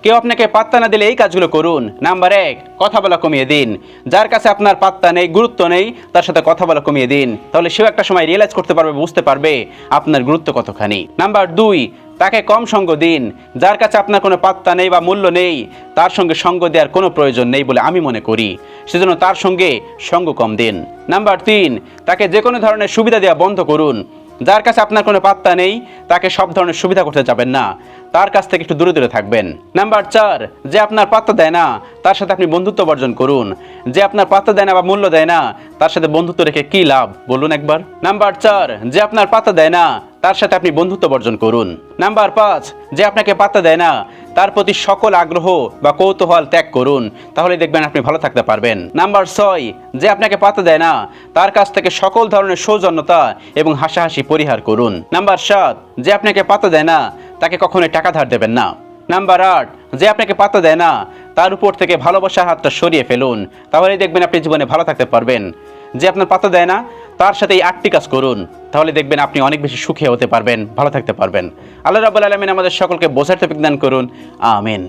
কেউ আপনাকে পাত্তা না দিলে এই কাজগুলো করুন। নাম্বার 1, কথা বলা কমিয়ে দিন। যার কাছে আপনার পাত্তা নেই, গুরুত্ব নেই, তার সাথে কথা বলা কমিয়ে দিন। তাহলে সেও একটা সময় রিয়েলাইজ করতে পারবে, বুঝতে পারবে আপনার গুরুত্ব কতখানি। নাম্বার 2, তাকে কম সঙ্গ দিন। যার কাছে আপনার কোনো পাত্তা নেই বা মূল্য নেই, তার সঙ্গে সঙ্গ দেওয়ার কোনো প্রয়োজন নেই বলে আমি মনে করি, সেজন্য তার সঙ্গে সঙ্গ কম দিন। নাম্বার 3, তাকে যে কোনো ধরনের সুবিধা দেওয়া বন্ধ করুন। যার কাছে আপনার কোনো পাত্তা নেই, তাকে সব ধরনের সুবিধা করতে যাবেন না, তার কাছ থেকে একটু দূরে দূরে থাকবেন। নাম্বার 4, যে আপনার পাত্তা দেয় না, তার সাথে আপনি বন্ধুত্ব বর্জন করুন। যে আপনার পাত্তা দেয় না বা মূল্য দেয় না, তার সাথে বন্ধুত্ব রেখে কি লাভ বলুন একবার। নাম্বার 4, যে আপনার পাত্তা দেয় না, তার সাথে আপনি বন্ধুত্ব বর্জন করুন। নাম্বার 5, যে আপনাকে পাত্তা দেয় না, তার প্রতি সকল আগ্রহ বা কৌতূহল ত্যাগ করুন, তাহলে দেখবেন আপনি ভালো থাকতে পারবেন। নাম্বার 6, যে আপনাকে পাত্তা দেয় না, তার কাছ থেকে সকল ধরনের সৌজন্যতা এবং হাসাহাসি পরিহার করুন। নাম্বার 7, যে আপনাকে পাত্তা দেয় না, তাকে কখনোই টাকা ধার দেবেন না। নাম্বার 8, যে আপনাকে পাত্তা দেয় না, তার উপর থেকে ভালোবাসার হাতটা সরিয়ে ফেলুন, তাহলেই দেখবেন আপনি জীবনে ভালো থাকতে পারবেন। যে আপনার পাত্তা দেয় না, তার সাথে এই 8টি কাজ করুন, তাহলে দেখবেন আপনি অনেক বেশি সুখী হতে পারবেন, ভালো থাকতে পারবেন। আল্লাহ রাব্বুল আলামিন আমাদের সকলকে বোঝার তৌফিক দান করুন। আমিন।